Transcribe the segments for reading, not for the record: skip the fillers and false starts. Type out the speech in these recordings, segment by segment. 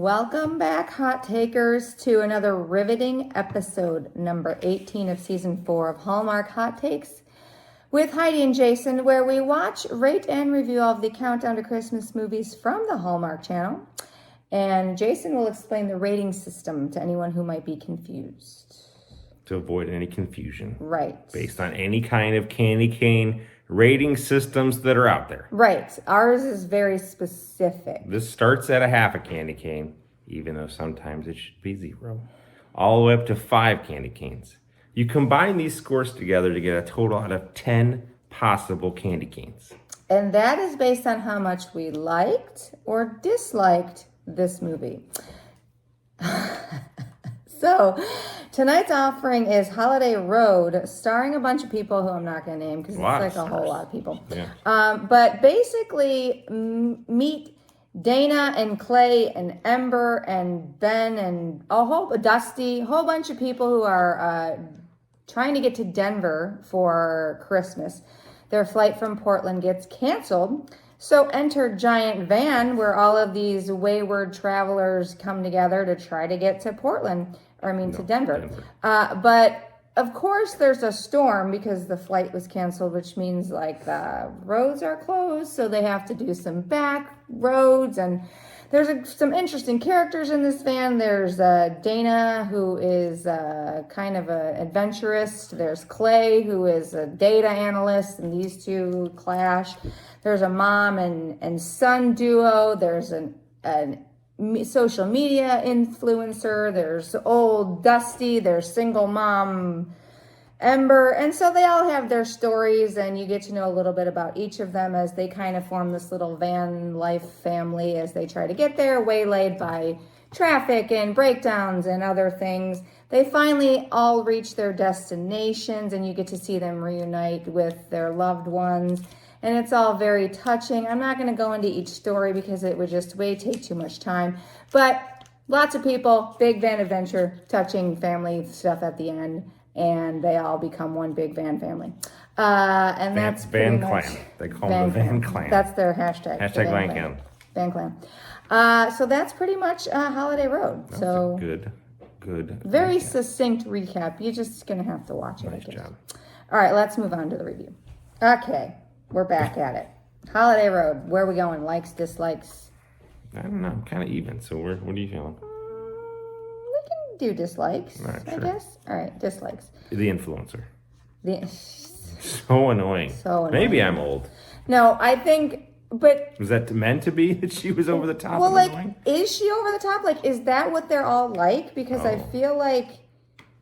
Welcome back, hot takers, to another riveting episode, number 18 of season 4 of Hallmark Hot Takes with Heidi and Jason, where we watch, rate, and review all of the countdown to Christmas movies from the Hallmark channel. And Jason will explain the rating system to anyone who might be confused. To avoid any confusion. Right. Based on any kind of candy cane rating systems that are out there. Right. Ours is very specific. This starts at a half a candy cane, even though sometimes it should be 0. All the way up to 5 candy canes. You combine these scores together to get a total out of 10 possible candy canes. And that is based on how much we liked or disliked this movie. So, tonight's offering is Holiday Road, starring a bunch of people who I'm not going to name because it's like a whole lot of people. Yeah. But basically, meet Dana and Clay and Ember and Ben and Dusty, a whole bunch of people who are trying to get to Denver for Christmas. Their flight from Portland gets canceled. So enter giant van where all of these wayward travelers come together to try to get to Portland, to Denver. But of course there's a storm because the flight was canceled, which means like the roads are closed. So they have to do some back roads, and there's some interesting characters in this van. There's Dana, who is kind of an adventurist. There's Clay, who is a data analyst, and these two clash. There's a mom and son duo. There's an social media influencer. There's old Dusty. There's single mom Ember. And so they all have their stories, and you get to know a little bit about each of them as they kind of form this little van life family as they try to get there, waylaid by traffic and breakdowns and other things. They finally all reach their destinations, and you get to see them reunite with their loved ones. And it's all very touching. I'm not going to go into each story because it would just take too much time. But lots of people, big van adventure, touching family stuff at the end. And they all become one big van family. And that's Van Clan. They call them the Van Clan. That's their hashtag. Hashtag Van Clan. Van Clan. So that's pretty much Holiday Road. That's so good. Very recap. Succinct recap. You're just going to have to watch it. Nice job. All right, let's move on to the review. Okay, we're back at it. Holiday Road. Where are we going? Likes, dislikes? I don't know. I'm kind of even. So what are you feeling? Do dislikes, right, I sure. guess. All right, dislikes. The influencer. So annoying. annoying. Maybe I'm old. No, I think, but... Was that meant to be that she was over the top? Well, and annoying? is she over the top? Like, is that what they're all like? Because I feel like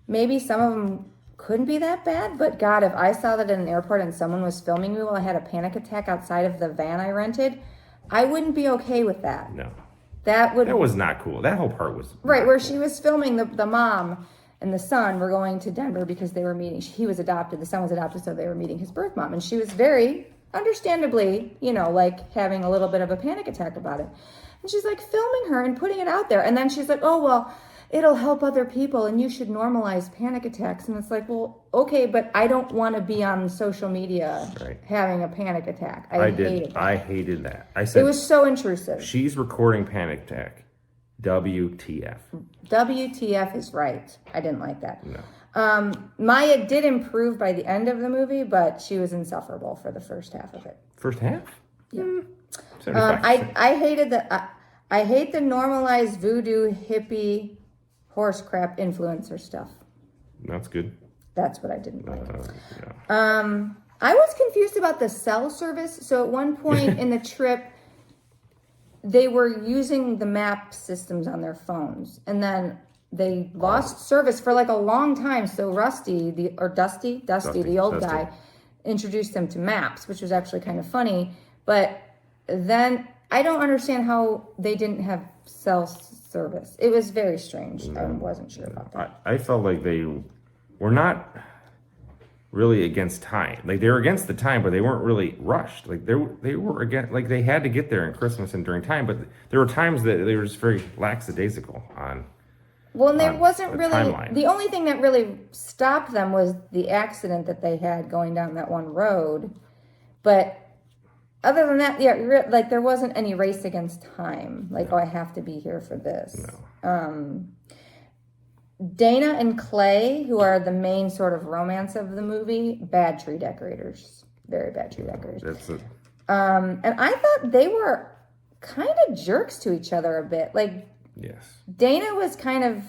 maybe some of them couldn't be that bad, but God, if I saw that in an airport and someone was filming me while I had a panic attack outside of the van I rented, I wouldn't be okay with that. No. That was not cool. That whole part was right where she was filming the mom and the son were going to Denver because they were meeting. He was adopted. The son was adopted, so they were meeting his birth mom, and she was very understandably, like having a little bit of a panic attack about it. And she's like filming her and putting it out there, and then she's like, "Oh well, it'll help other people, and you should normalize panic attacks." And it's like, well, okay, but I don't want to be on social media having a panic attack. I hated that. I said it was so intrusive. She's recording panic attack. WTF. WTF is right. I didn't like that. No. Maya did improve by the end of the movie, but she was insufferable for the first half of it. First half? Yeah. I hated I hate the normalized voodoo hippie horse crap influencer stuff. That's good. That's what I didn't like. Yeah. I was confused about the cell service. So at one point in the trip, they were using the map systems on their phones, and then they lost service for like a long time. So Dusty, the old guy, introduced them to maps, which was actually kind of funny. But then I don't understand how they didn't have cell service. It was very strange. I wasn't sure about that. I felt like they were not really against time. Like they were against the time, but they weren't really rushed. Like they were against, like they had to get there in Christmas and during time, but there were times that they were just very lackadaisical on. Well, and there wasn't really timeline. The only thing that really stopped them was the accident that they had going down that one road. But other than that, yeah, like there wasn't any race against time. Like, oh, I have to be here for this. No. Dana and Clay, who are the main sort of romance of the movie, bad tree decorators. Very bad tree decorators. That's it. And I thought they were kind of jerks to each other a bit. Like, Yes. Dana was kind of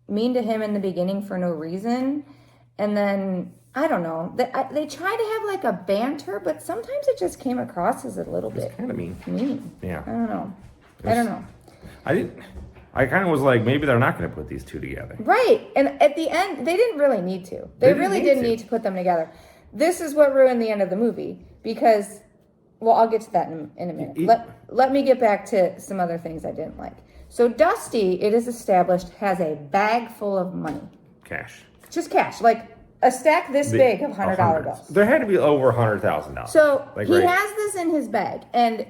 mean to him in the beginning for no reason. And then, I don't know, they try to have like a banter, but sometimes it just came across as a little bit Kind of mean. mean. Yeah. I don't know. I don't know. I kind of was like, maybe they're not going to put these two together. Right. And at the end, they didn't really need to. They really didn't need to put them together. This is what ruined the end of the movie because, well, I'll get to that in a minute. Let me get back to some other things I didn't like. So Dusty, it is established, has a bag full of money. Cash. Just cash. Like a stack this big of $100 bills. There had to be over $100,000. So he has this in his bag. And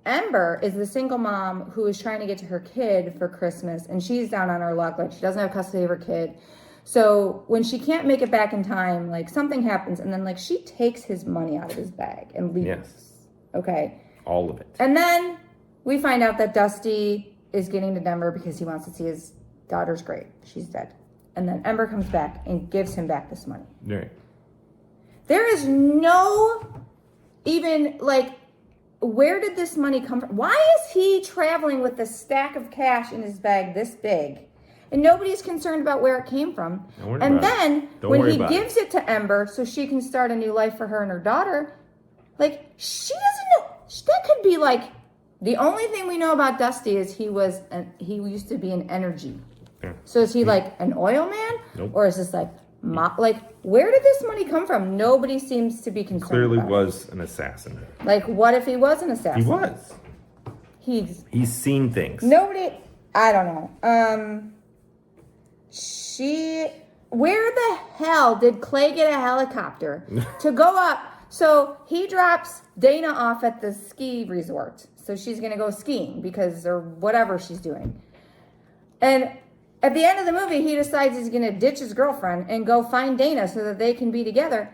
Ember is the single mom who is trying to get to her kid for Christmas. And she's down on her luck. Like, she doesn't have custody of her kid. So when she can't make it back in time, like, something happens. And then, like, she takes his money out of his bag and leaves. Yes. Okay. All of it. And then we find out that Dusty is getting to Denver because he wants to see his daughter's grave. She's dead. And then Ember comes back and gives him back this money. Right. There is no even, like, where did this money come from? Why is he traveling with a stack of cash in his bag this big? And nobody's concerned about where it came from. And then when he gives it to Ember so she can start a new life for her and her daughter, like, she doesn't know. That could be like, the only thing we know about Dusty is he used to be an energy. Yeah. So is he like an oil man? Nope. Or is this like where did this money come from? Nobody seems to be concerned. Clearly about was an assassin. Like, what if he was an assassin? He was. He's seen things. Nobody, I don't know. Where the hell did Clay get a helicopter to go up? So he drops Dana off at the ski resort. So she's going to go skiing or whatever she's doing. And at the end of the movie, he decides he's going to ditch his girlfriend and go find Dana so that they can be together.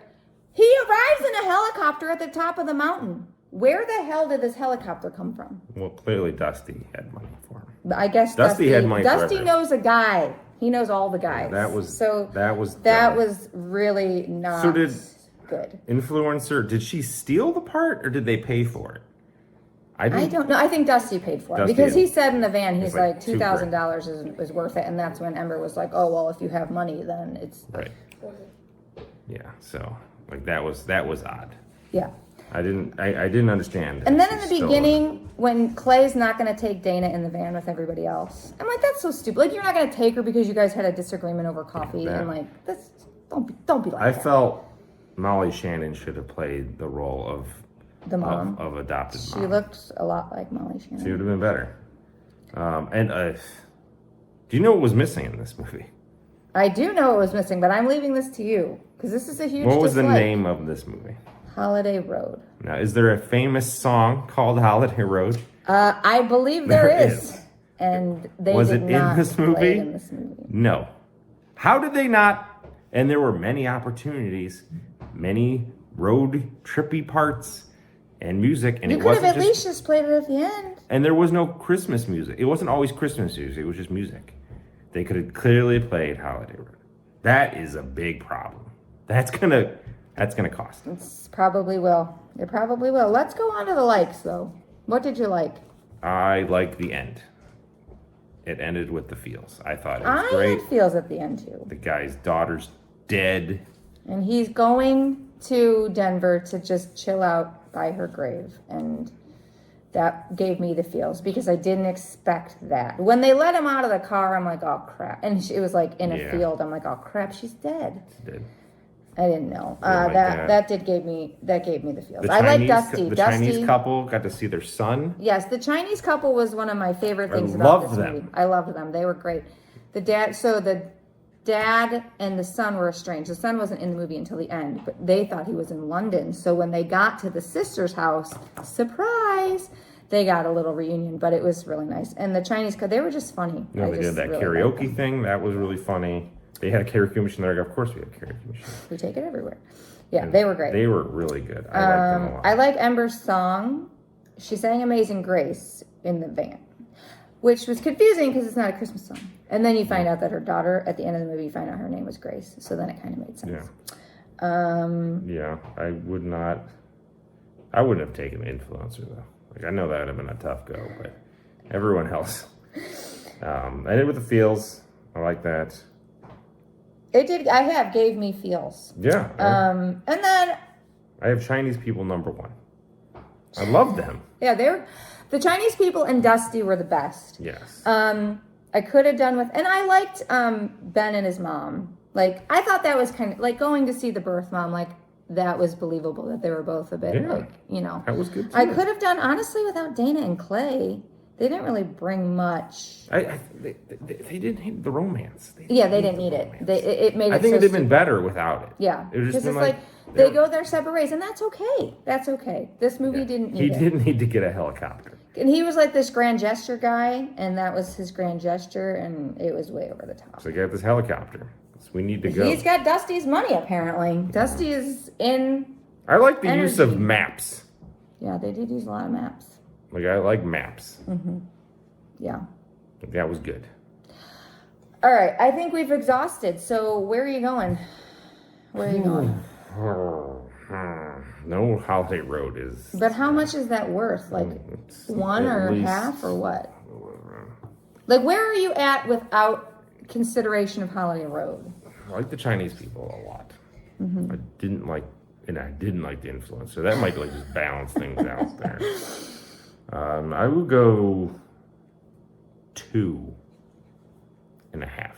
He arrives in a helicopter at the top of the mountain. Where the hell did this helicopter come from? Well, clearly Dusty had money for him. I guess Dusty had money Dusty forever. knows a guy. He knows all the guys. That was really not So did good. Influencer, did she steal the part or did they pay for it? I don't know. I think Dusty paid for it because he said in the van, he's like $2,000 is worth it. And that's when Ember was like, oh, well, if you have money, then it's right. Yeah. So like that was odd. Yeah. I didn't understand. And then in the beginning, when Clay's not going to take Dana in the van with everybody else, I'm like, that's so stupid. Like, you're not going to take her because you guys had a disagreement over coffee, and like, that's don't be like that. I felt Molly Shannon should have played the role of the mom of adopted mom. She looked a lot like Molly Shannon. She would have been better. Do you know what was missing in this movie? I do know what was missing, but I'm leaving this to you because this is a huge. What was the name of this movie? Holiday Road. Now, is there a famous song called Holiday Road? I believe there is. And they was did it not in this movie? play it in this movie. No. How did they not? And there were many opportunities, many road trippy parts and music, and you it could wasn't have at least just played it at the end. And there was no Christmas music. It wasn't always Christmas music. It was just music. They could have clearly played Holiday Road. That is a big problem. That's gonna cost. It probably will. It probably will. Let's go on to the likes, though. What did you like? I like the end. It ended with the feels. I thought it was great. I had feels at the end, too. The guy's daughter's dead. And he's going to Denver to just chill out by her grave. And that gave me the feels because I didn't expect that. When they let him out of the car, I'm like, oh, crap. And it was like in a field. I'm like, oh, crap, she's dead. She's dead. I didn't know. That gave me the feels. I like Dusty. The Chinese couple got to see their son. Yes, the Chinese couple was one of my favorite things about this movie. I loved them. They were great. The dad and the son were estranged. The son wasn't in the movie until the end, but they thought he was in London. So when they got to the sister's house, surprise, they got a little reunion, but it was really nice. And the Chinese, they were just funny. You know, they did that really karaoke thing. That was really funny. They had a karaoke machine there. Of course we have a karaoke machine. We take it everywhere. Yeah, And they were great. They were really good. I liked them a lot. I like Ember's song. She sang Amazing Grace in the van, which was confusing because it's not a Christmas song. And then you find out that her daughter, at the end of the movie, you find out her name was Grace. So then it kind of made sense. Yeah. I wouldn't have taken the influencer though. Like I know that would have been a tough go, but everyone else. I did with the feels. I like that. It did. Gave me feels. Yeah. And then I have Chinese people number 1. I love them. yeah, the Chinese people and Dusty were the best. Yes. I could have done with, and I liked Ben and his mom. Like I thought that was kind of like going to see the birth mom. Like that was believable that they were both a bit That was good too. I could have done honestly without Dana and Clay. They didn't really bring much. They didn't need the romance. They didn't need it. It made it. I think so it'd have been better without it. Yeah, it was because just it's like they go their separate ways, and that's okay. That's okay. This movie didn't need it. He didn't need to get a helicopter. And he was like this grand gesture guy, and that was his grand gesture, and it was way over the top. So he got this helicopter. So we need to go. He's got Dusty's money, apparently. Dusty is in. I like the use of maps. Yeah, they did use a lot of maps. Like I like maps. Yeah. That was good. All right, I think we've exhausted. So where are you going? Where are you going? No holiday road is. But how much is that worth? Like one or half or what? Like where are you at without consideration of Holiday Road? I like the Chinese people a lot. I didn't like the influencer. That might like just balance things out there. I would go 2.5.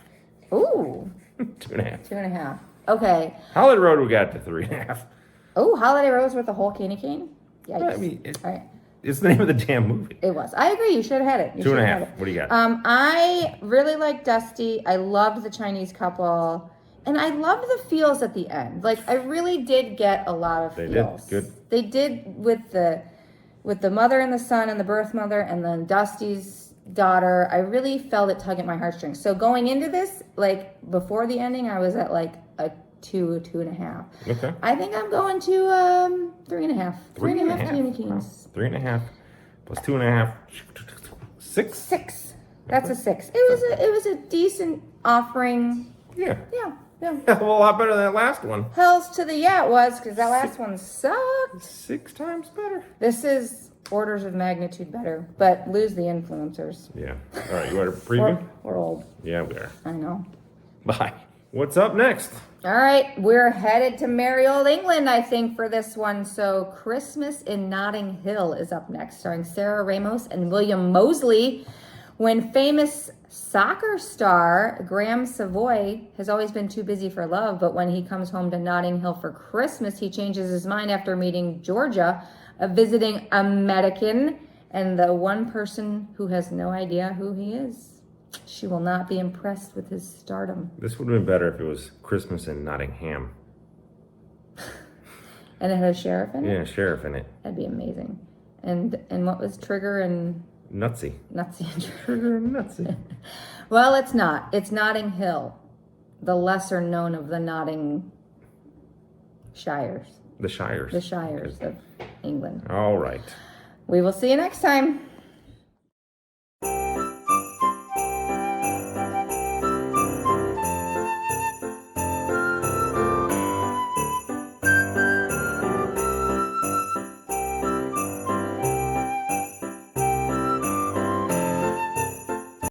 Ooh. 2.5. 2.5. Okay. Holiday Road we got to 3.5. Oh, Holiday Road's worth a whole candy cane? Yikes. I mean, all right. It's the name of the damn movie. It was. I agree. You should have had it. 2.5. What do you got? I really liked Dusty. I loved the Chinese couple. And I loved the feels at the end. Like, I really did get a lot of feels. They did. Good. They did with the mother and the son and the birth mother and then Dusty's daughter. I really felt it tug at my heartstrings. So going into this, like, before the ending, I was at, like, a 2.5. Okay. I think I'm going to 3.5. 3.5 candy canes. 3.5 plus 2.5. 6? 6. That's a 6. It was a decent offering. Yeah. Yeah. A lot better than that last one. Hells to the it was, because that last one sucked. 6 times better. This is orders of magnitude better, but lose the influencers. Yeah. All right, you want a preview? We're old. Yeah, we are. I know. Bye. What's up next? All right, we're headed to merry old England, I think, for this one. So Christmas in Notting Hill is up next, starring Sarah Ramos and William Moseley. When famous soccer star Graham Savoy has always been too busy for love, but when he comes home to Notting Hill for Christmas, he changes his mind after meeting Georgia, a visiting American, and the one person who has no idea who he is. She will not be impressed with his stardom. This would have been better if it was Christmas in Nottingham. And it had a sheriff in it? Yeah, sheriff in it. That'd be amazing. And what was Trigger and... Nutsy. Nutsy. Trigger and Nutsy. Well, it's not. It's Notting Hill, the lesser known of the Notting Shires. The Shires. The Shires of England. All right. We will see you next time.